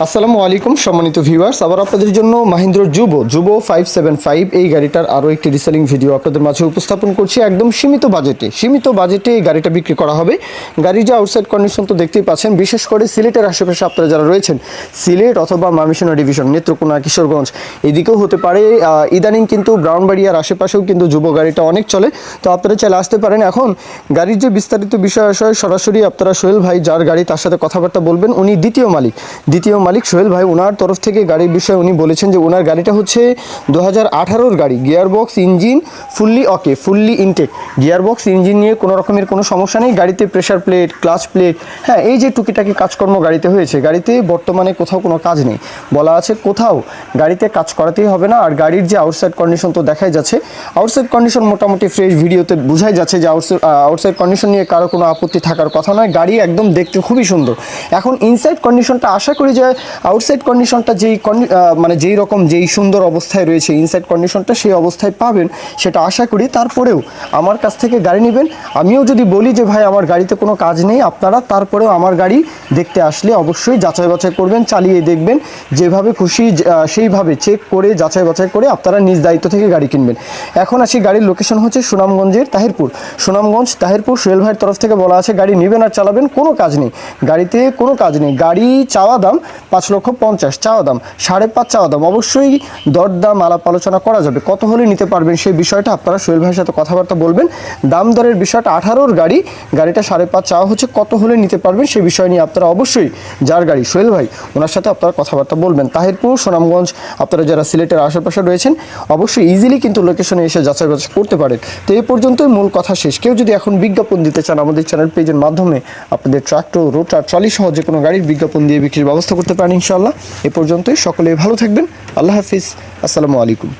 আসসালামু আলাইকুম সম্মানিত ভিউয়ার্স, আবার আপনাদের জন্য মাহিন্দ্র যুবো 575 এই গাড়িটার আরও একটি রিসেলিং ভিডিও আপনাদের মাঝে উপস্থাপন করছি। একদম সীমিত বাজেটে এই গাড়িটা বিক্রি করা হবে। গাড়ির যে আউটসাইড কন্ডিশন তো দেখতেই পাচ্ছেন, বিশেষ করে সিলেটের আশেপাশে আপনারা যারা রয়েছেন, সিলেট অথবা ময়মনসিংহ ডিভিশন, নেত্রকোনা, কিশোরগঞ্জ এদিকেও হতে পারে। ইদানিং কিন্তু ব্রাউনবাড়িয়ার আশেপাশেও কিন্তু যুব গাড়িটা অনেক চলে, তো আপনারা চাইলে আসতে পারেন। এখন গাড়ির যে বিস্তারিত বিষয় সরাসরি আপনারা সোহেল ভাই যার গাড়ি তার সাথে কথাবার্তা বলবেন। উনি দ্বিতীয় মালিক সোহেল ভাই, ওনার তরফ থেকে গাড়ির বিষয়ে উনি বলেছেন যে ওনার গাড়িটা হচ্ছে 2018-র গাড়ি, gearbox engine fully intact. Gearbox engine নিয়ে কোনো রকমের কোনো সমস্যা নেই। গাড়িতে প্রেসার প্লেট, ক্লাচ প্লেট, হ্যাঁ এই যে টুকিটাকি কাজকর্ম গাড়িতে হয়েছে। গাড়িতে বর্তমানে কোথাও কোনো কাজ নেই, বলা আছে কোথাও গাড়িতে কাজ করাতেই হবে না। আর গাড়ির যে আউটসাইড কন্ডিশন তো দেখাই যাচ্ছে, আউটসাইড কন্ডিশন মোটামুটি ফ্রেশ, ভিডিওতে বোঝাই যাচ্ছে যে আউটসাইড কন্ডিশন নিয়ে কারো কোনো আপত্তি থাকার কথা নয়। গাড়ি একদম দেখতে খুবই সুন্দর। এখন ইনসাইড কন্ডিশনটা আশা করি যে আউটসাইড কন্ডিশনটা যেই সুন্দর অবস্থায় রয়েছে, ইনসাইড কন্ডিশনটা সেই অবস্থায় পাবেন, সেটা আশা করি। তারপরেও আমার কাছ থেকে গাড়ি নেবেন, আমিও যদি বলি যে ভাই আমার গাড়িতে কোনো কাজ নেই, আপনারা তারপরেও আমার গাড়ি দেখতে আসলে অবশ্যই যাচাই বাছাই করবেন, চালিয়ে দেখবেন, যেভাবে খুশি সেইভাবে চেক করে যাচাই বাছাই করে আপনারা নিজ দায়িত্ব থেকে গাড়ি কিনবেন। এখন আসি, গাড়ির লোকেশন হচ্ছে সুনামগঞ্জের তাহিরপুর। সোহেল ভাইয়ের তরফ থেকে বলা আছে গাড়ি নেবেন আর চালাবেন, কোনো কাজ নেই, গাড়িতে কোনো কাজ নেই। গাড়ি চাওয়া দাম 5,50,000 চাওয়া দাম, 5.5 চাওয়া দাম। অবশ্যই দরদাম আলাপ আলোচনা করা যাবে, কত হলে নিতে পারবেন সেই বিষয়টা আপনারা সোহেল ভাইয়ের সাথে কথাবার্তা বলবেন। দাম দরের বিষয়টা 18-র গাড়িটা 5.5 চাওয়া হচ্ছে, কত হলে নিতে পারবেন সেই বিষয় নিয়ে আপনারা অবশ্যই যার গাড়ি সোহেল ভাই ওনার সাথে আপনারা কথাবার্তা বলবেন। তাহিরপুর, সুনামগঞ্জ, আপনারা যারা সিলেটের আশেপাশে রয়েছেন অবশ্যই ইজিলি কিন্তু লোকেশনে এসে যাচাই বাছাই করতে পারেন। তো এই পর্যন্তই, মূল কথা শেষ। কেউ যদি এখন বিজ্ঞাপন দিতে চান আমাদের চ্যানেল পেজের মাধ্যমে আপনাদের ট্রাক্টর, রোটার, ট্রলি সহ যে কোনো গাড়ির বিজ্ঞাপন দিয়ে বিক্রির ব্যবস্থা করতে পারেন ইনশাআল্লাহ। এ পর্যন্তই, সকলে ভালো থাকবেন। আল্লাহ হাফিজ, আসসালামু আলাইকুম।